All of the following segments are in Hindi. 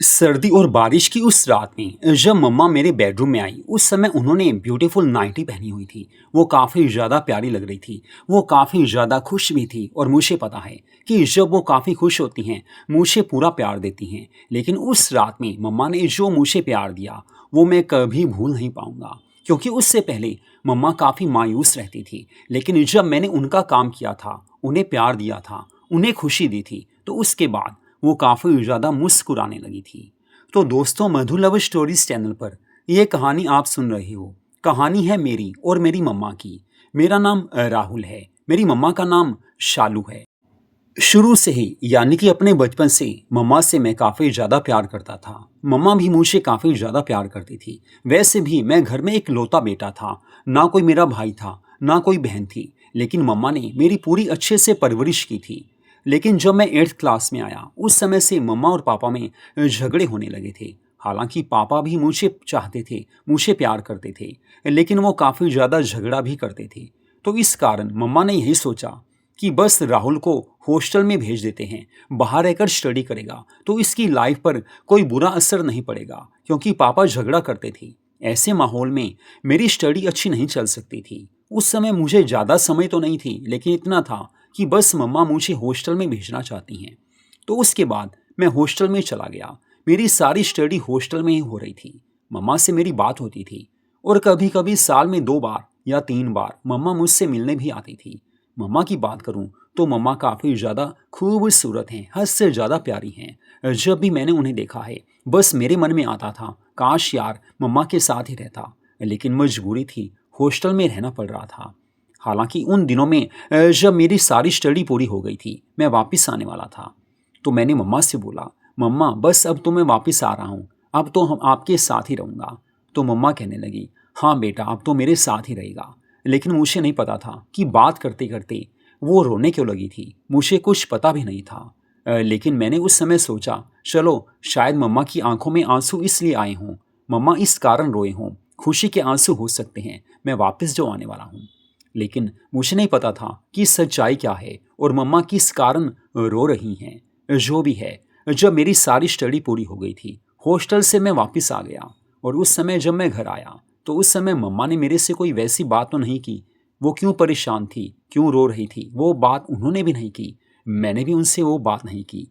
सर्दी और बारिश की उस रात में जब मम्मा मेरे बेडरूम में आई उस समय उन्होंने ब्यूटीफुल नाइटी पहनी हुई थी। वो काफ़ी ज़्यादा प्यारी लग रही थी। वो काफ़ी ज़्यादा खुश भी थी और मुझे पता है कि जब वो काफ़ी खुश होती हैं मुझे पूरा प्यार देती हैं। लेकिन उस रात में मम्मा ने जो मुझे प्यार दिया वो मैं कभी भूल नहीं पाऊँगा, क्योंकि उससे पहले मम्मा काफ़ी मायूस रहती थी। लेकिन जब मैंने उनका काम किया था, उन्हें प्यार दिया था, उन्हें खुशी दी थी, तो उसके बाद वो काफ़ी ज़्यादा मुस्कुराने लगी थी। तो दोस्तों, मधु लव स्टोरीज चैनल पर ये कहानी आप सुन रहे हो। कहानी है मेरी और मेरी मम्मा की। मेरा नाम राहुल है। मेरी मम्मा का नाम शालू है। शुरू से ही यानी कि अपने बचपन से मम्मा से मैं काफ़ी ज़्यादा प्यार करता था। मम्मा भी मुझे काफ़ी ज़्यादा प्यार करती थी। वैसे भी मैं घर में इकलौता बेटा था। ना कोई मेरा भाई था, ना कोई बहन थी। लेकिन मम्मा ने मेरी पूरी अच्छे से परवरिश की थी। लेकिन जब मैं 8th क्लास में आया उस समय से मम्मा और पापा में झगड़े होने लगे थे। हालांकि पापा भी मुझे चाहते थे, मुझे प्यार करते थे, लेकिन वो काफ़ी ज़्यादा झगड़ा भी करते थे। तो इस कारण मम्मा ने यही सोचा कि बस राहुल को हॉस्टल में भेज देते हैं, बाहर रहकर स्टडी करेगा तो इसकी लाइफ पर कोई बुरा असर नहीं पड़ेगा, क्योंकि पापा झगड़ा करते थे। ऐसे माहौल में मेरी स्टडी अच्छी नहीं चल सकती थी। उस समय मुझे ज़्यादा समय तो नहीं थी, लेकिन इतना था कि बस मम्मा मुझे हॉस्टल में भेजना चाहती हैं। तो उसके बाद मैं हॉस्टल में चला गया। मेरी सारी स्टडी हॉस्टल में ही हो रही थी। मम्मा से मेरी बात होती थी और कभी कभी साल में 2 बार या 3 बार मम्मा मुझसे मिलने भी आती थी। मम्मा की बात करूं तो मम्मा काफ़ी ज़्यादा खूबसूरत हैं, हद से ज़्यादा प्यारी हैं। जब भी मैंने उन्हें देखा है बस मेरे मन में आता था काश यार मम्मा के साथ ही रहता, लेकिन मजबूरी थी, हॉस्टल में रहना पड़ रहा था। हालांकि उन दिनों में जब मेरी सारी स्टडी पूरी हो गई थी, मैं वापस आने वाला था, तो मैंने मम्मा से बोला, मम्मा बस अब तो मैं वापस आ रहा हूँ, अब तो हम आपके साथ ही रहूँगा। तो मम्मा कहने लगी, हाँ बेटा अब तो मेरे साथ ही रहेगा। लेकिन मुझे नहीं पता था कि बात करते करते वो रोने क्यों लगी थी। मुझे कुछ पता भी नहीं था। लेकिन मैंने उस समय सोचा, चलो शायद मम्मा की आंखों में आंसू इसलिए आए हों, मम्मा इस कारण रोए हों, खुशी के आंसू हो सकते हैं, मैं वापस जो आने वाला हूँ। लेकिन मुझे नहीं पता था कि सच्चाई क्या है और मम्मा किस कारण रो रही हैं। जो भी है, जब मेरी सारी स्टडी पूरी हो गई थी हॉस्टल से मैं वापस आ गया। और उस समय जब मैं घर आया तो उस समय मम्मा ने मेरे से कोई वैसी बात तो नहीं की। वो क्यों परेशान थी, क्यों रो रही थी, वो बात उन्होंने भी नहीं की। मैंने भी उनसे वो बात नहीं की।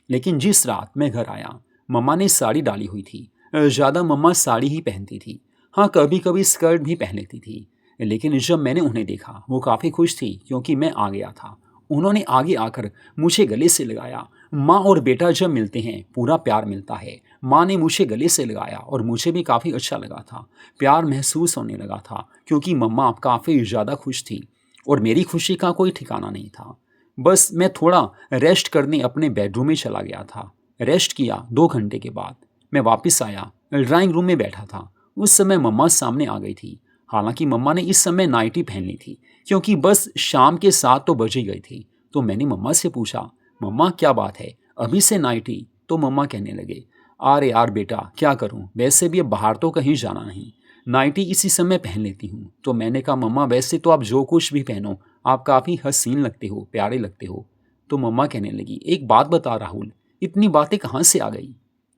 लेकिन जिस रात मैं घर आया मम्मा ने साड़ी डाली हुई थी। ज़्यादा मम्मा साड़ी ही पहनती थी। हाँ, कभी कभी स्कर्ट भी पहन लेती थी। लेकिन जब मैंने उन्हें देखा वो काफ़ी खुश थी, क्योंकि मैं आ गया था। उन्होंने आगे आकर मुझे गले से लगाया। माँ और बेटा जब मिलते हैं पूरा प्यार मिलता है। माँ ने मुझे गले से लगाया और मुझे भी काफ़ी अच्छा लगा था, प्यार महसूस होने लगा था, क्योंकि मम्मा काफ़ी ज़्यादा खुश थी और मेरी खुशी का कोई ठिकाना नहीं था। बस मैं थोड़ा रेस्ट करने अपने बेडरूम में चला गया था। रेस्ट किया, 2 घंटे के बाद मैं वापस आया, ड्राइंग रूम में बैठा था। उस समय मम्मा सामने आ गई थी। हालांकि मम्मा ने इस समय नाइटी पहन ली थी, क्योंकि बस शाम के 7 तो बज ही गई थी। तो मैंने मम्मा से पूछा, मम्मा क्या बात है, अभी से नाइटी? तो मम्मा कहने लगे, अरे यार बेटा क्या करूं, वैसे भी अब बाहर तो कहीं जाना नहीं, नाइटी इसी समय पहन लेती हूँ। तो मैंने कहा, मम्मा वैसे तो आप जो कुछ भी पहनो आप काफ़ी हसीन लगते हो, प्यारे लगते हो। तो मम्मा कहने लगी, एक बात बता राहुल, इतनी बातें कहाँ से आ गई,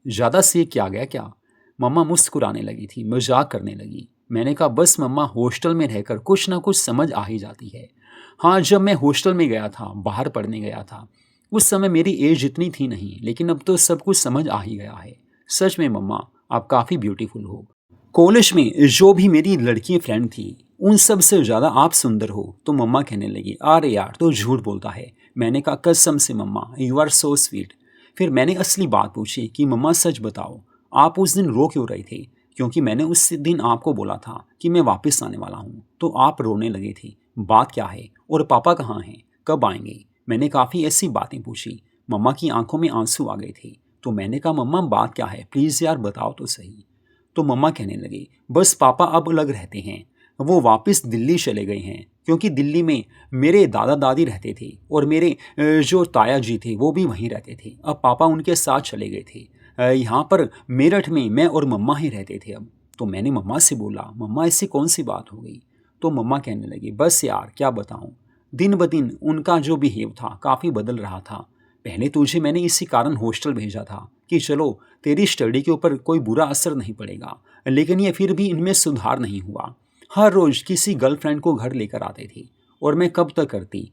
ज़्यादा सीख के आ गया क्या? मम्मा मुस्कुराने लगी थी, मजाक करने लगी। मैंने कहा, बस मम्मा हॉस्टल में रहकर कुछ ना कुछ समझ आ ही जाती है। हाँ, जब मैं हॉस्टल में गया था, बाहर पढ़ने गया था, उस समय मेरी एज इतनी थी नहीं, लेकिन अब तो सब कुछ समझ आ ही गया है। सच में मम्मा आप काफ़ी ब्यूटीफुल हो। कॉलेज में जो भी मेरी लड़की फ्रेंड थी उन सब से ज़्यादा आप सुंदर हो। तो मम्मा कहने लगी, अरे यार तो झूठ बोलता है। मैंने कहा, कसम से मम्मा यू आर सो स्वीट। फिर मैंने असली बात पूछी कि मम्मा सच बताओ, आप उस दिन रो क्यों रहे थे? क्योंकि मैंने उस दिन आपको बोला था कि मैं वापस आने वाला हूँ, तो आप रोने लगे थे। बात क्या है और पापा कहाँ हैं, कब आएंगे? मैंने काफ़ी ऐसी बातें पूछी। मम्मा की आंखों में आंसू आ गए थे। तो मैंने कहा, मम्मा बात क्या है, प्लीज़ यार बताओ तो सही। तो मम्मा कहने लगी, बस पापा अब अलग रहते हैं, वो वापस दिल्ली चले गए हैं, क्योंकि दिल्ली में मेरे दादा दादी रहते थे और मेरे जो ताया जी थे वो भी वहीं रहते थे। अब पापा उनके साथ चले गए थे। यहाँ पर मेरठ में मैं और मम्मा ही रहते थे अब। तो मैंने मम्मा से बोला, मम्मा ऐसी कौन सी बात हो गई? तो मम्मा कहने लगी, बस यार क्या बताऊँ, दिन ब दिन उनका जो बिहेव था काफ़ी बदल रहा था। पहले तुझे मैंने इसी कारण हॉस्टल भेजा था कि चलो तेरी स्टडी के ऊपर कोई बुरा असर नहीं पड़ेगा, लेकिन ये फिर भी इनमें सुधार नहीं हुआ। हर रोज किसी गर्लफ्रेंड को घर लेकर आते थे और मैं कब तक करती,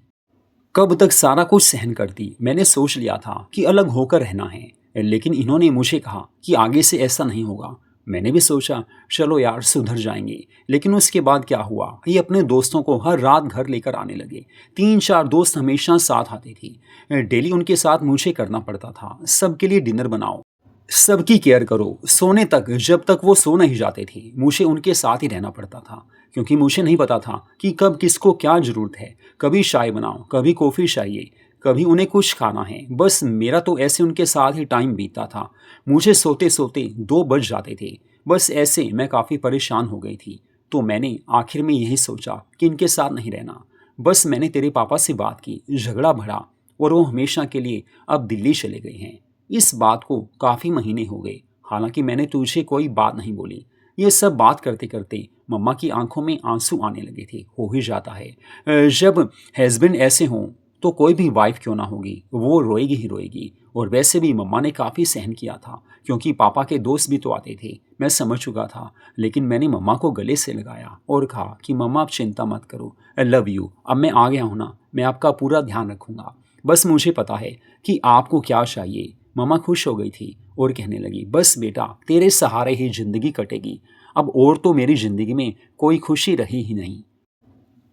कब तक सारा कुछ सहन करती। मैंने सोच लिया था कि अलग होकर रहना है, लेकिन इन्होंने मुझे कहा कि आगे से ऐसा नहीं होगा। मैंने भी सोचा चलो यार सुधर जाएंगे, लेकिन उसके बाद क्या हुआ, ये अपने दोस्तों को हर रात घर लेकर आने लगे। 3-4 दोस्त हमेशा साथ आते थे। डेली उनके साथ मुझे करना पड़ता था। सबके लिए डिनर बनाओ, सबकी केयर करो, सोने तक जब तक वो सो नहीं जाते थे मुझे उनके साथ ही रहना पड़ता था, क्योंकि मुझे नहीं पता था कि कब किसको क्या ज़रूरत है। कभी चाय बनाओ, कभी कॉफ़ी चाहिए, कभी उन्हें कुछ खाना है। बस मेरा तो ऐसे उनके साथ ही टाइम बीतता था। मुझे सोते सोते 2 बज जाते थे। बस ऐसे मैं काफ़ी परेशान हो गई थी। तो मैंने आखिर में यही सोचा कि इनके साथ नहीं रहना। बस मैंने तेरे पापा से बात की, झगड़ा बढ़ा और वो हमेशा के लिए अब दिल्ली चले गए हैं। इस बात को काफ़ी महीने हो गए, हालांकि मैंने तुझे कोई बात नहीं बोली। ये सब बात करते करते मम्मा की आंखों में आंसू आने लगे थे। हो ही जाता है, जब हस्बैंड ऐसे हों तो कोई भी वाइफ क्यों ना होगी, वो रोएगी ही रोएगी। और वैसे भी मम्मा ने काफ़ी सहन किया था, क्योंकि पापा के दोस्त भी तो आते थे। मैं समझ चुका था, लेकिन मैंने मम्मा को गले से लगाया और कहा कि मम्मा आप चिंता मत करो, आई लव यू। अब मैं आ गया हूँ ना, मैं आपका पूरा ध्यान रखूँगा। बस मुझे पता है कि आपको क्या चाहिए। मम्मा खुश हो गई थी और कहने लगी, बस बेटा तेरे सहारे ही ज़िंदगी कटेगी। अब और तो मेरी ज़िंदगी में कोई खुशी रही ही नहीं।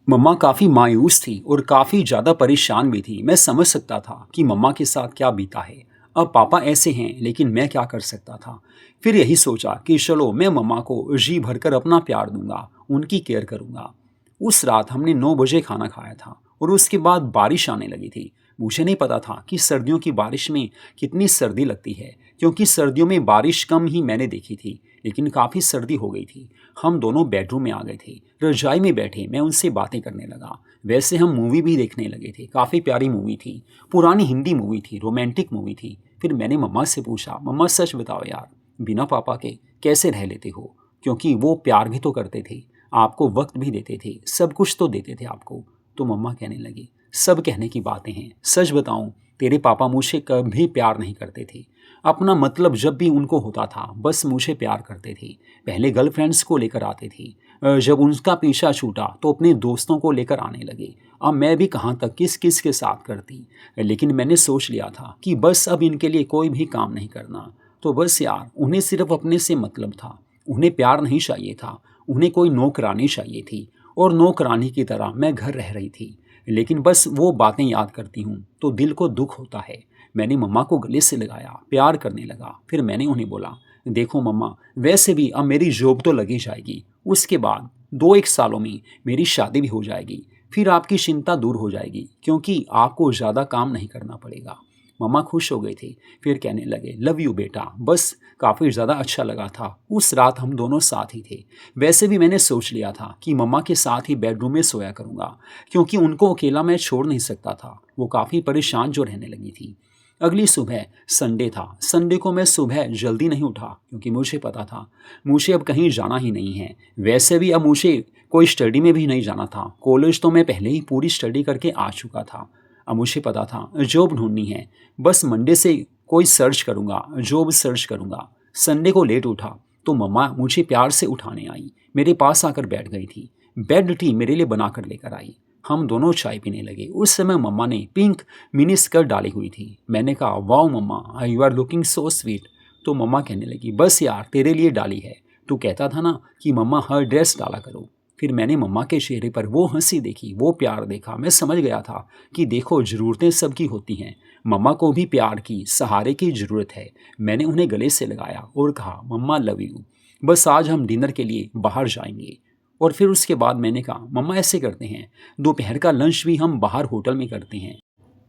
मम्मा काफ़ी मायूस थी और काफ़ी ज़्यादा परेशान भी थी। मैं समझ सकता था कि मम्मा के साथ क्या बीता है। अब पापा ऐसे हैं, लेकिन मैं क्या कर सकता था। फिर यही सोचा कि चलो मैं मम्मा को जी भरकर अपना प्यार दूंगा, उनकी केयर करूंगा। उस रात हमने 9 बजे खाना खाया था और उसके बाद बारिश आने लगी थी। मुझे नहीं पता था कि सर्दियों की बारिश में कितनी सर्दी लगती है, क्योंकि सर्दियों में बारिश कम ही मैंने देखी थी, लेकिन काफ़ी सर्दी हो गई थी। हम दोनों बेडरूम में आ गए थे, रजाई में बैठे मैं उनसे बातें करने लगा। वैसे हम मूवी भी देखने लगे थे, काफ़ी प्यारी मूवी थी, पुरानी हिंदी मूवी थी, रोमांटिक मूवी थी। फिर मैंने मम्मा से पूछा, मम्मा सच बताओ यार, बिना पापा के कैसे रह लेते हो? क्योंकि वो प्यार भी तो करते थे, आपको वक्त भी देते थे, सब कुछ तो देते थे आपको। तो मम्मा कहने लगी, सब कहने की बातें हैं, सच बताऊं तेरे पापा मुझे कभी प्यार नहीं करते थे। अपना मतलब जब भी उनको होता था बस मुझे प्यार करते थे। पहले गर्लफ्रेंड्स को लेकर आते थे, जब उनका पीछा छूटा तो अपने दोस्तों को लेकर आने लगे। अब मैं भी कहाँ तक किस किस के साथ करती, लेकिन मैंने सोच लिया था कि बस अब इनके लिए कोई भी काम नहीं करना। तो बस यार उन्हें सिर्फ अपने से मतलब था, उन्हें प्यार नहीं चाहिए था, उन्हें कोई नौकरानी चाहिए थी और नौकरानी की तरह मैं घर रह रही थी। लेकिन बस वो बातें याद करती हूँ तो दिल को दुख होता है। मैंने मम्मा को गले से लगाया, प्यार करने लगा। फिर मैंने उन्हें बोला, देखो मम्मा, वैसे भी अब मेरी जॉब तो लगी जाएगी, उसके बाद 2-1 सालों में मेरी शादी भी हो जाएगी। फिर आपकी चिंता दूर हो जाएगी, क्योंकि आपको ज़्यादा काम नहीं करना पड़ेगा। मम्मा खुश हो गए थे। फिर कहने लगे, लव यू बेटा। बस काफ़ी ज़्यादा अच्छा लगा था। उस रात हम दोनों साथ ही थे। वैसे भी मैंने सोच लिया था कि मम्मा के साथ ही बेडरूम में सोया करूँगा, क्योंकि उनको अकेला मैं छोड़ नहीं सकता था। वो काफ़ी परेशान जो रहने लगी थी। अगली सुबह संडे था। संडे को मैं सुबह जल्दी नहीं उठा, क्योंकि मुझे पता था मुझे अब कहीं जाना ही नहीं है। वैसे भी अब मुझे कोई स्टडी में भी नहीं जाना था। कॉलेज तो मैं पहले ही पूरी स्टडी करके आ चुका था। अब मुझे पता था जॉब ढूंढनी है। बस मंडे से कोई सर्च करूँगा, जॉब सर्च करूँगा। संडे को लेट उठा तो मम्मा मुझे प्यार से उठाने आई, मेरे पास आकर बैठ गई थी। बेड टी मेरे लिए बना कर लेकर आई। हम दोनों चाय पीने लगे। उस समय मम्मा ने पिंक मिनी स्कर्ट डाली हुई थी। मैंने कहा, wow mamma, you are looking so sweet. तो मम्मा कहने लगी, बस यार तेरे लिए डाली है, तू कहता था ना कि मम्मा हर ड्रेस डाला करो। फिर मैंने मम्मा के चेहरे पर वो हंसी देखी, वो प्यार देखा। मैं समझ गया था कि देखो ज़रूरतें सबकी होती हैं, मम्मा को भी प्यार की, सहारे की ज़रूरत है। मैंने उन्हें गले से लगाया और कहा, मम्मा लव यू। बस आज हम डिनर के लिए बाहर जाएंगे। और फिर उसके बाद मैंने कहा, मम्मा ऐसे करते हैं, दोपहर का लंच भी हम बाहर होटल में करते हैं।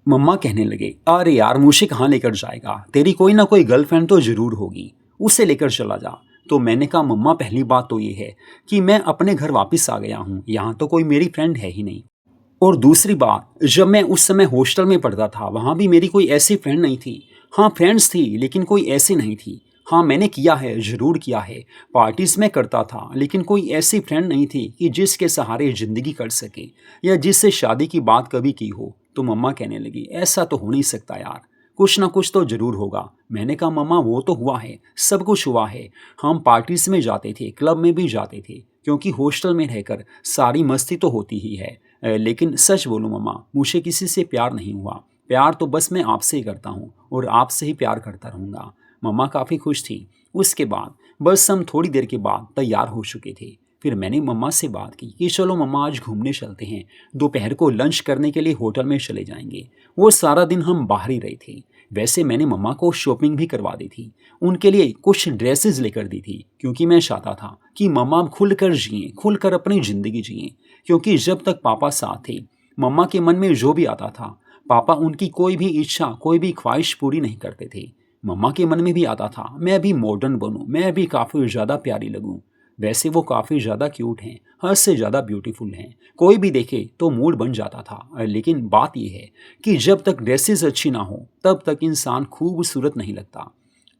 मम्मा कहने लगे, अरे यार मुझे कहाँ लेकर जाएगा, तेरी कोई ना कोई गर्लफ्रेंड तो ज़रूर होगी, उसे लेकर चला जा। तो मैंने कहा, मम्मा पहली बात तो ये है कि मैं अपने घर वापस आ गया हूँ, यहाँ तो कोई मेरी फ्रेंड है ही नहीं। और दूसरी बात, जब मैं उस समय हॉस्टल में पढ़ता था वहाँ भी मेरी कोई ऐसी फ्रेंड नहीं थी। हाँ फ्रेंड्स थी, लेकिन कोई ऐसी नहीं थी। हाँ मैंने किया है, ज़रूर किया है, पार्टीज़ में करता था, लेकिन कोई ऐसी फ्रेंड नहीं थी कि जिसके सहारे ज़िंदगी कर सके या जिससे शादी की बात कभी की हो। तो मम्मा कहने लगी, ऐसा तो हो नहीं सकता यार, कुछ ना कुछ तो जरूर होगा। मैंने कहा मम्मा वो तो हुआ है, सब कुछ हुआ है। हम पार्टीज में जाते थे, क्लब में भी जाते थे, क्योंकि हॉस्टल में रहकर सारी मस्ती तो होती ही है। लेकिन सच बोलूं मम्मा, मुझे किसी से प्यार नहीं हुआ। प्यार तो बस मैं आपसे ही करता हूँ और आपसे ही प्यार करता रहूँगा। मम्मा काफ़ी खुश थी। उसके बाद बस हम थोड़ी देर के बाद तैयार हो चुके थे। फिर मैंने मम्मा से बात की कि चलो मम्मा आज घूमने चलते हैं, दोपहर को लंच करने के लिए होटल में चले जाएंगे। वो सारा दिन हम बाहर ही रहे थे। वैसे मैंने मम्मा को शॉपिंग भी करवा दी थी, उनके लिए कुछ ड्रेसेस लेकर दी थी, क्योंकि मैं चाहता था कि मम्मा खुलकर जिएं, खुलकर अपनी ज़िंदगी जिएं। क्योंकि जब तक पापा साथ थे, मम्मा के मन में जो भी आता था, पापा उनकी कोई भी इच्छा, कोई भी ख्वाहिश पूरी नहीं करते थे। मम्मा के मन में भी आता था मैं भी मॉडर्न बनूं, मैं भी काफ़ी ज़्यादा प्यारी लगूं। वैसे वो काफ़ी ज़्यादा क्यूट हैं, हद से ज़्यादा ब्यूटीफुल हैं, कोई भी देखे तो मूड बन जाता था। लेकिन बात यह है कि जब तक ड्रेसेस अच्छी ना हो तब तक इंसान खूबसूरत नहीं लगता।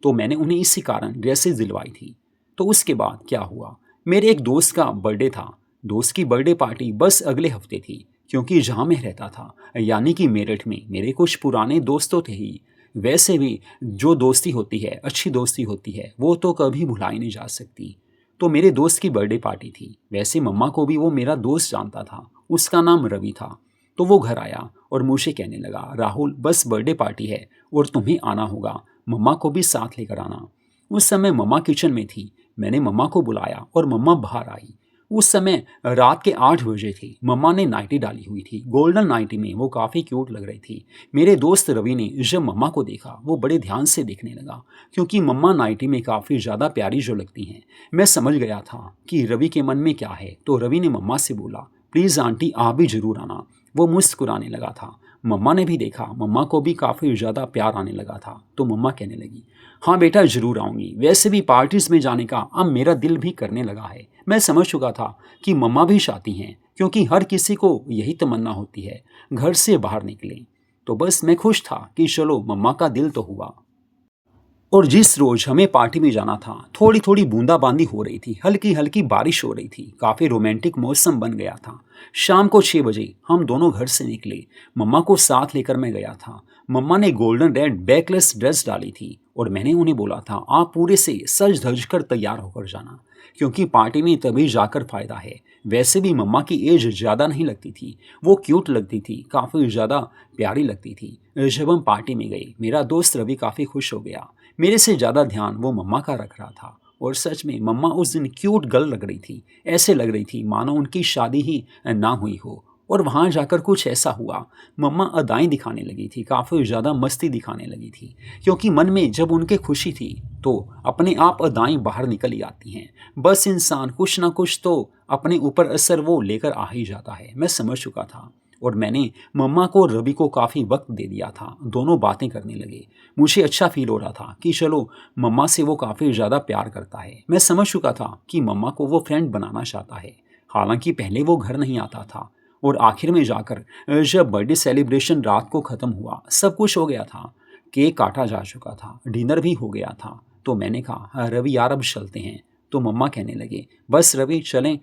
तो मैंने उन्हें इसी कारण ड्रेसेस दिलवाई थी। तो उसके बाद क्या हुआ, मेरे एक दोस्त का बर्थडे था। दोस्त की बर्थडे पार्टी बस अगले हफ्ते थी, क्योंकि जहाँ मैं रहता था यानी कि मेरठ में मेरे कुछ पुराने दोस्त तो थे ही। वैसे भी जो दोस्ती होती है, अच्छी दोस्ती होती है, वो तो कभी भुलाई नहीं जा सकती। तो मेरे दोस्त की बर्थडे पार्टी थी। वैसे मम्मा को भी वो मेरा दोस्त जानता था, उसका नाम रवि था। तो वो घर आया और मुझे कहने लगा राहुल बस बर्थडे पार्टी है और तुम्हें आना होगा, मम्मा को भी साथ लेकर आना। उस समय मम्मा किचन में थी। मैंने मम्मा को बुलाया और मम्मा बाहर आई। उस समय रात के 8 बजे थे। मम्मा ने नाइटी डाली हुई थी, गोल्डन नाइटी में वो काफ़ी क्यूट लग रही थी। मेरे दोस्त रवि ने जब मम्मा को देखा वो बड़े ध्यान से देखने लगा, क्योंकि मम्मा नाइटी में काफ़ी ज़्यादा प्यारी जो लगती हैं। मैं समझ गया था कि रवि के मन में क्या है। तो रवि ने मम्मा से बोला प्लीज़ आंटी आप भी ज़रूर आना। वो मुस्कुराने लगा था। मम्मा ने भी देखा, मम्मा को भी काफ़ी ज़्यादा प्यार आने लगा था। तो मम्मा कहने लगी हाँ बेटा ज़रूर आऊँगी, वैसे भी पार्टीज़ में जाने का अब मेरा दिल भी करने लगा है। मैं समझ चुका था कि मम्मा भी चाहती हैं, क्योंकि हर किसी को यही तमन्ना होती है घर से बाहर निकलें। तो बस मैं खुश था कि चलो मम्मा का दिल तो हुआ। और जिस रोज हमें पार्टी में जाना था, थोड़ी थोड़ी बूंदाबांदी हो रही थी, हल्की हल्की बारिश हो रही थी, काफी रोमांटिक मौसम बन गया था। शाम को 6 बजे हम दोनों घर से निकले। मम्मा को साथ लेकर मैं गया था। मम्मा ने गोल्डन रेड बैकलेस ड्रेस डाली थी और मैंने उन्हें बोला था आप पूरे से सज धज कर तैयार होकर जाना, क्योंकि पार्टी में तभी जाकर फायदा है। वैसे भी मम्मा की एज ज़्यादा नहीं लगती थी, वो क्यूट लगती थी, काफ़ी ज़्यादा प्यारी लगती थी। जब हम पार्टी में गए मेरा दोस्त रवि काफ़ी खुश हो गया। मेरे से ज़्यादा ध्यान वो मम्मा का रख रहा था। और सच में मम्मा उस दिन क्यूट गर्ल लग रही थी। ऐसे लग रही थी मानो उनकी शादी ही ना हुई हो। और वहाँ जाकर कुछ ऐसा हुआ, मम्मा अदाएं दिखाने लगी थी, काफ़ी ज़्यादा मस्ती दिखाने लगी थी, क्योंकि मन में जब उनके खुशी थी तो अपने आप अदाएं बाहर निकल ही आती हैं। बस इंसान कुछ ना कुछ तो अपने ऊपर असर वो लेकर आ ही जाता है। मैं समझ चुका था और मैंने मम्मा को और रवि को काफ़ी वक्त दे दिया था। दोनों बातें करने लगे। मुझे अच्छा फील हो रहा था कि चलो मम्मा से वो काफ़ी ज़्यादा प्यार करता है। मैं समझ चुका था कि मम्मा को वो फ्रेंड बनाना चाहता है। हालांकि पहले वो घर नहीं आता था। और आखिर में जाकर जब बर्थडे सेलिब्रेशन रात को ख़त्म हुआ, सब कुछ हो गया था, केक काटा जा चुका था, डिनर भी हो गया था, तो मैंने कहा रवि यार अब चलते हैं। तो मम्मा कहने लगे बस रवि चलें।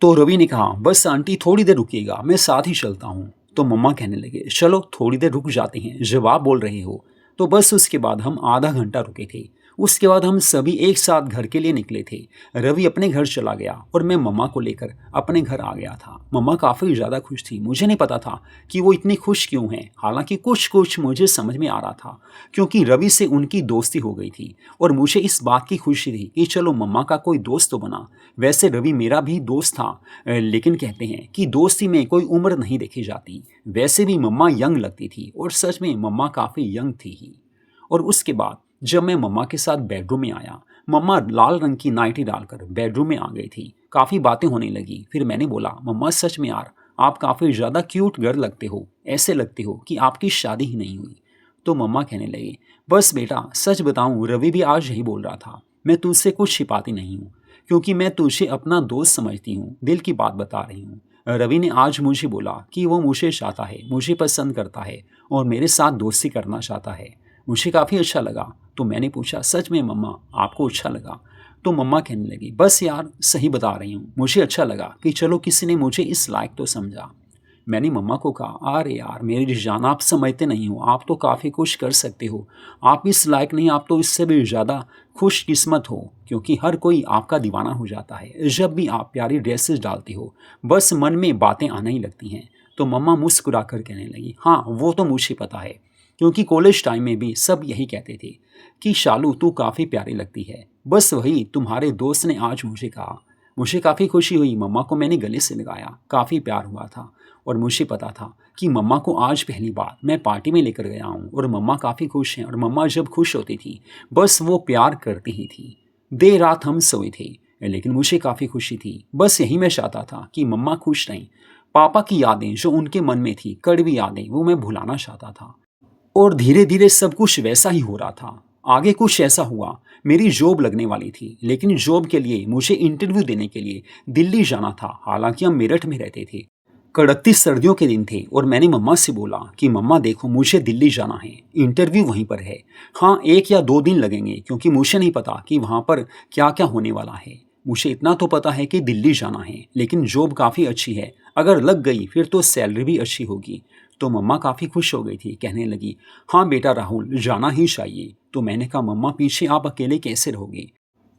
तो रवि ने कहा बस आंटी थोड़ी देर रुकिएगा, मैं साथ ही चलता हूँ। तो मम्मा कहने लगे चलो थोड़ी देर रुक जाते हैं, जब आप बोल रहे हो। तो बस उसके बाद हम आधा घंटा रुके थे। उसके बाद हम सभी एक साथ घर के लिए निकले थे। रवि अपने घर चला गया और मैं मम्मा को लेकर अपने घर आ गया था। मम्मा काफ़ी ज़्यादा खुश थी। मुझे नहीं पता था कि वो इतनी खुश क्यों हैं, हालांकि कुछ कुछ मुझे समझ में आ रहा था, क्योंकि रवि से उनकी दोस्ती हो गई थी और मुझे इस बात की खुशी थी कि चलो मम्मा का कोई दोस्त तो बना। वैसे रवि मेरा भी दोस्त था, लेकिन कहते हैं कि दोस्ती में कोई उम्र नहीं देखी जाती। वैसे भी मम्मा यंग लगती थी और सच में मम्मा काफ़ी यंग थी ही। और उसके बाद जब मैं मम्मा के साथ बेडरूम में आया, मम्मा लाल रंग की नाइटी डालकर बेडरूम में आ गई थी। काफ़ी बातें होने लगी। फिर मैंने बोला मम्मा सच में यार आप काफ़ी ज़्यादा क्यूट गर्ल लगते हो, ऐसे लगते हो कि आपकी शादी ही नहीं हुई। तो मम्मा कहने लगी बस बेटा सच बताऊं, रवि भी आज यही बोल रहा था, मैं तुझसे कुछ छिपाती नहीं हूँ, क्योंकि मैं तुझे अपना दोस्त समझती हूँ, दिल की बात बता रही हूँ। रवि ने आज मुझे बोला कि वो मुझे चाहता है, मुझे पसंद करता है और मेरे साथ दोस्ती करना चाहता है। मुझे काफ़ी अच्छा लगा। तो मैंने पूछा सच में मम्मा आपको अच्छा लगा? तो मम्मा कहने लगी बस यार सही बता रही हूँ, मुझे अच्छा लगा कि चलो किसी ने मुझे इस लायक तो समझा। मैंने मम्मा को कहा, अरे यार मेरी जान, आप समझते नहीं हो, आप तो काफ़ी कुछ कर सकते हो, आप इस लायक नहीं, आप तो इससे भी ज़्यादा खुशकिस्मत हो, क्योंकि हर कोई आपका दीवाना हो जाता है जब भी आप प्यारी ड्रेसेस डालते हो, बस मन में बातें आने ही लगती हैं। तो मम्मा मुस्कुरा कर कहने लगी, हाँ वो तो मुझे पता है, क्योंकि कॉलेज टाइम में भी सब यही कहते थे कि शालू तू काफ़ी प्यारी लगती है, बस वही तुम्हारे दोस्त ने आज मुझे कहा। मुझे काफ़ी खुशी हुई, मम्मा को मैंने गले से लगाया, काफ़ी प्यार हुआ था। और मुझे पता था कि मम्मा को आज पहली बार मैं पार्टी में लेकर गया हूँ और मम्मा काफ़ी खुश हैं, और मम्मा जब खुश होती थी बस वो प्यार करती ही थी। देर रात हम सोए थे, लेकिन मुझे काफ़ी खुशी थी, बस यही मैं चाहता था कि मम्मा खुश रहें। पापा की यादें जो उनके मन में थी, कड़वी यादें, वो मैं भुलाना चाहता था। और धीरे धीरे सब कुछ वैसा ही हो रहा था। आगे कुछ ऐसा हुआ, मेरी जॉब लगने वाली थी, लेकिन जॉब के लिए मुझे इंटरव्यू देने के लिए दिल्ली जाना था। हालांकि हम मेरठ में रहते थे, कड़कती सर्दियों के दिन थे, और मैंने मम्मा से बोला कि मम्मा देखो मुझे दिल्ली जाना है, इंटरव्यू वहीं पर है। हाँ 1 या 2 दिन लगेंगे, क्योंकि मुझे नहीं पता कि वहाँ पर क्या क्या होने वाला है। मुझे इतना तो पता है कि दिल्ली जाना है, लेकिन जॉब काफ़ी अच्छी है, अगर लग गई फिर तो सैलरी भी अच्छी होगी। तो मम्मा काफ़ी खुश हो गई थी, कहने लगी, हाँ बेटा राहुल जाना ही चाहिए। तो मैंने कहा, मम्मा पीछे आप अकेले कैसे रहोगे?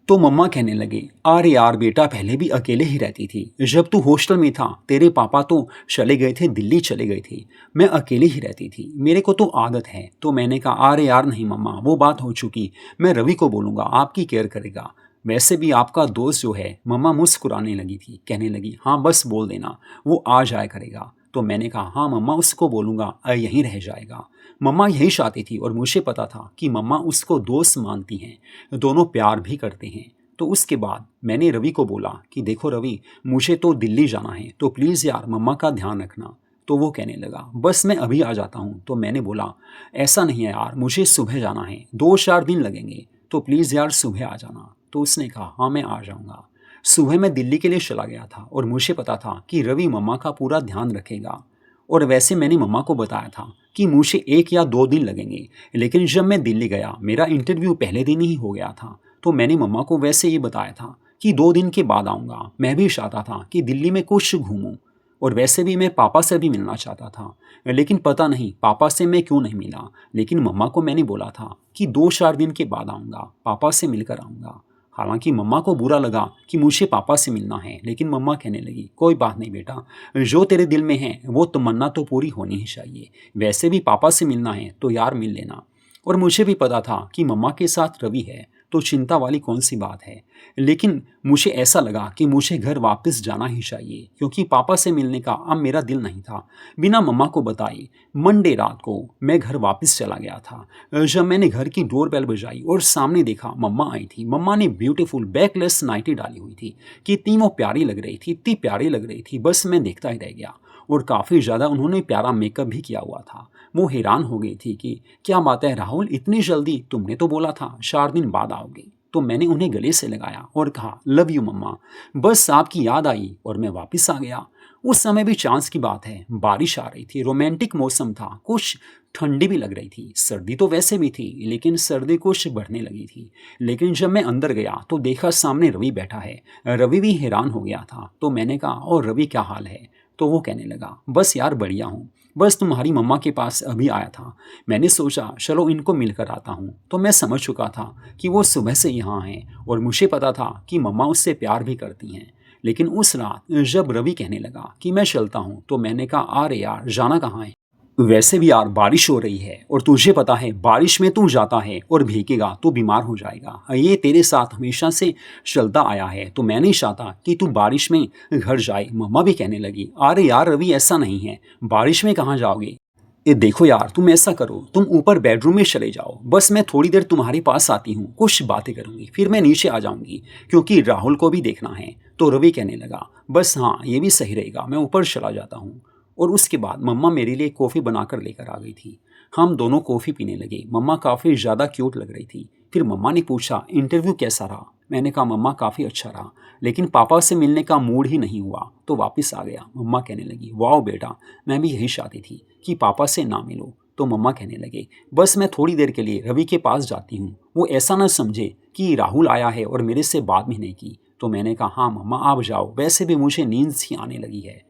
तो मम्मा कहने लगे, अरे यार बेटा पहले भी अकेले ही रहती थी, जब तू हॉस्टल में था तेरे पापा तो चले गए थे, दिल्ली चले गए थे, मैं अकेली ही रहती थी, मेरे को तो आदत है। तो मैंने कहा, अरे यार नहीं मम्मा, वो बात हो चुकी, मैं रवि को बोलूँगा, आपकी केयर करेगा, वैसे भी आपका दोस्त जो है। मम्मा मुस्कुराने लगी थी, कहने लगी, हाँ बस बोल देना, वो आ जाया करेगा। तो मैंने कहा, हाँ मम्मा उसको बोलूँगा, यहीं रह जाएगा। मम्मा यही चाहती थी, और मुझे पता था कि मम्मा उसको दोस्त मानती हैं, दोनों प्यार भी करते हैं। तो उसके बाद मैंने रवि को बोला कि देखो रवि, मुझे तो दिल्ली जाना है, तो प्लीज़ यार मम्मा का ध्यान रखना। तो वो कहने लगा, बस मैं अभी आ जाता हूँ। तो मैंने बोला, ऐसा नहीं है यार, मुझे सुबह जाना है, 2-4 दिन लगेंगे, तो प्लीज़ यार सुबह आ जाना। तो उसने कहा, हाँ मैं आ जाऊँगा। सुबह मैं दिल्ली के लिए चला गया था, और मुझे पता था कि रवि मम्मा का पूरा ध्यान रखेगा। और वैसे मैंने मम्मा को बताया था कि मुझे 1 या 2 दिन लगेंगे, लेकिन जब मैं दिल्ली गया, मेरा इंटरव्यू पहले दिन ही हो गया था। तो मैंने मम्मा को वैसे ये बताया था कि 2 दिन के बाद आऊँगा। मैं भी चाहता था कि दिल्ली में कुछ घूमूं, और वैसे भी मैं पापा से भी मिलना चाहता था, लेकिन पता नहीं पापा से मैं क्यों नहीं मिला। लेकिन मम्मा को मैंने बोला था कि 2-4 दिन के बाद आऊँगा, पापा से मिलकर आऊँगा। हालांकि मम्मा को बुरा लगा कि मुझे पापा से मिलना है, लेकिन मम्मा कहने लगी, कोई बात नहीं बेटा, जो तेरे दिल में है वो तमन्ना तो पूरी होनी ही चाहिए। वैसे भी पापा से मिलना है तो यार मिल लेना। और मुझे भी पता था कि मम्मा के साथ रवि है, तो चिंता वाली कौन सी बात है। लेकिन मुझे ऐसा लगा कि मुझे घर वापस जाना ही चाहिए, क्योंकि पापा से मिलने का अब मेरा दिल नहीं था। बिना मम्मा को बताए मंडे रात को मैं घर वापस चला गया था। जब मैंने घर की डोर बेल बजाई और सामने देखा, मम्मा आई थी। मम्मा ने ब्यूटीफुल बैकलेस नाइटी डाली हुई थी, कितनी वो प्यारी लग रही थी, इतनी प्यारी लग रही थी, बस मैं देखता ही रह गया। और काफ़ी ज़्यादा उन्होंने प्यारा मेकअप भी किया हुआ था। वो हैरान हो गई थी कि क्या बात है राहुल, इतनी जल्दी, तुमने तो बोला था 4 दिन बाद आओगे। तो मैंने उन्हें गले से लगाया और कहा, लव यू मम्मा, बस आपकी याद आई और मैं वापस आ गया। उस समय भी चांस की बात है, बारिश आ रही थी, रोमांटिक मौसम था, कुछ ठंडी भी लग रही थी। सर्दी तो वैसे भी थी, लेकिन सर्दी कुछ बढ़ने लगी थी। लेकिन जब मैं अंदर गया तो देखा सामने रवि बैठा है। रवि भी हैरान हो गया था। तो मैंने कहा, और रवि क्या हाल है? तो वो कहने लगा, बस यार बढ़िया हूँ, बस तुम्हारी मम्मा के पास अभी आया था, मैंने सोचा चलो इनको मिलकर आता हूँ। तो मैं समझ चुका था कि वो सुबह से यहाँ हैं, और मुझे पता था कि मम्मा उससे प्यार भी करती हैं। लेकिन उस रात जब रवि कहने लगा कि मैं चलता हूँ, तो मैंने कहा, अरे यार जाना कहाँ है? वैसे भी यार बारिश हो रही है, और तुझे पता है बारिश में तू जाता है और भीगेगा तो बीमार हो जाएगा, ये तेरे साथ हमेशा से चलता आया है, तो मैं नहीं चाहता कि तू बारिश में घर जाए। मम्मा भी कहने लगी, अरे यार रवि ऐसा नहीं है, बारिश में कहाँ जाओगे? ये देखो यार, तुम ऐसा करो, तुम ऊपर बेडरूम में चले जाओ, बस मैं थोड़ी देर तुम्हारे पास आती हूँ, कुछ बातें करूँगी, फिर मैं नीचे आ जाऊँगी, क्योंकि राहुल को भी देखना है। तो रवि कहने लगा, बस हाँ ये भी सही रहेगा, मैं ऊपर चला जाता हूँ। और उसके बाद मम्मा मेरे लिए कॉफ़ी बनाकर लेकर आ गई थी। हम दोनों कॉफ़ी पीने लगे। मम्मा काफ़ी ज़्यादा क्यूट लग रही थी। फिर मम्मा ने पूछा, इंटरव्यू कैसा रहा? मैंने कहा, मम्मा काफ़ी अच्छा रहा, लेकिन पापा से मिलने का मूड ही नहीं हुआ, तो वापस आ गया। मम्मा कहने लगी, वाह बेटा, मैं भी यही चाहती थी कि पापा से ना मिलो। तो मम्मा कहने लगे, बस मैं थोड़ी देर के लिए रवि के पास जाती हूँ, वो ऐसा ना समझे कि राहुल आया है और मेरे से बात भी नहीं की। तो मैंने कहा, हाँ मम्मा आप जाओ, वैसे भी मुझे नींद सी आने लगी है।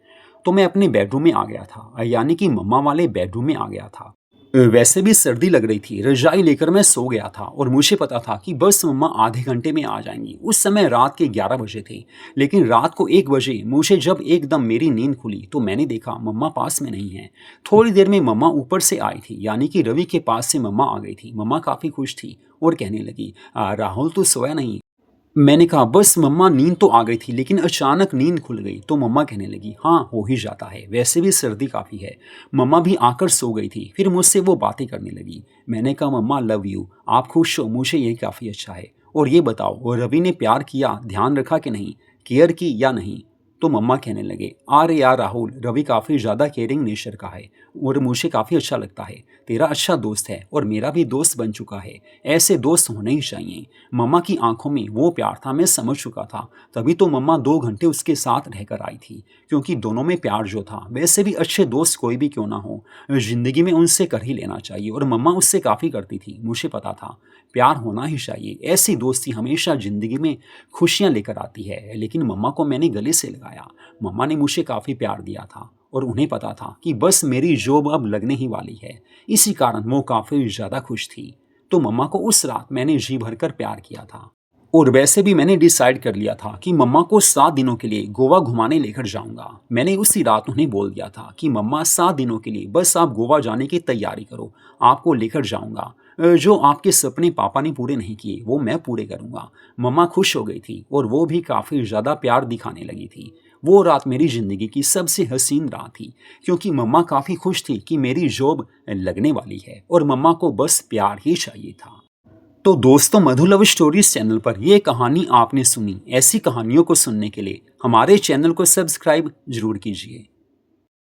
तो मैं अपने बेडरूम में आ गया था, यानी कि मम्मा वाले बेडरूम में आ गया था। वैसे भी सर्दी लग रही थी, रजाई लेकर मैं सो गया था और मुझे पता था कि बस मम्मा आधे घंटे में आ जाएंगी। उस समय रात के 11 बजे थे, लेकिन रात को 1 बजे मुझे जब एकदम मेरी नींद खुली तो मैंने देखा मम्मा पास में नहीं है। थोड़ी देर में मम्मा ऊपर से आई थी, यानी कि रवि के पास से मम्मा आ गई थी। मम्मा काफ़ी खुश थी और कहने लगी, राहुल तो सोया नहीं?" मैंने कहा, बस मम्मा नींद तो आ गई थी, लेकिन अचानक नींद खुल गई। तो मम्मा कहने लगी, हाँ हो ही जाता है, वैसे भी सर्दी काफ़ी है। मम्मा भी आकर सो गई थी। फिर मुझसे वो बातें करने लगी। मैंने कहा, मम्मा लव यू, आप खुश हो, मुझे यही काफ़ी अच्छा है। और ये बताओ, और रवि ने प्यार किया, ध्यान रखा कि नहीं, केयर की या नहीं? तो मम्मा कहने लगे, अरे यार राहुल, रवि काफ़ी ज़्यादा केयरिंग नेचर का है और मुझे काफ़ी अच्छा लगता है। तेरा अच्छा दोस्त है और मेरा भी दोस्त बन चुका है। ऐसे दोस्त होने ही चाहिए। मम्मा की आंखों में वो प्यार था, मैं समझ चुका था। तभी तो मम्मा 2 घंटे उसके साथ रहकर आई थी, क्योंकि दोनों में प्यार जो था, वैसे भी अच्छे दोस्त कोई भी क्यों ना हो, ज़िंदगी में उनसे कर ही लेना चाहिए। और मम्मा उससे काफ़ी करती थी, मुझे पता था। प्यार होना ही चाहिए। ऐसी दोस्ती हमेशा ज़िंदगी में खुशियाँ लेकर आती है। लेकिन मम्मा को मैंने गले से लगाया। मम्मा ने मुझे काफ़ी प्यार दिया था और उन्हें पता था कि बस मेरी जॉब अब लगने ही वाली है। इसी कारण वो काफ़ी ज़्यादा खुश थी। तो मम्मा को उस रात मैंने जी भरकर प्यार किया था। और वैसे भी मैंने डिसाइड कर लिया था कि मम्मा को 7 दिनों के लिए गोवा घुमाने लेकर जाऊंगा। मैंने उसी रात उन्हें बोल दिया था कि मम्मा 7 दिनों के लिए बस आप गोवा जाने की तैयारी करो, आपको लेकर जाऊंगा। जो आपके सपने पापा ने पूरे नहीं किए वो मैं पूरे करूंगा। मम्मा खुश हो गई थी और वो भी काफ़ी ज़्यादा प्यार दिखाने लगी थी। वो रात मेरी ज़िंदगी की सबसे हसीन रात थी, क्योंकि मम्मा काफ़ी खुश थी कि मेरी जॉब लगने वाली है और मम्मा को बस प्यार ही चाहिए था। तो दोस्तों, मधु लव स्टोरीज चैनल पर ये कहानी आपने सुनी। ऐसी कहानियों को सुनने के लिए हमारे चैनल को सब्सक्राइब जरूर कीजिए।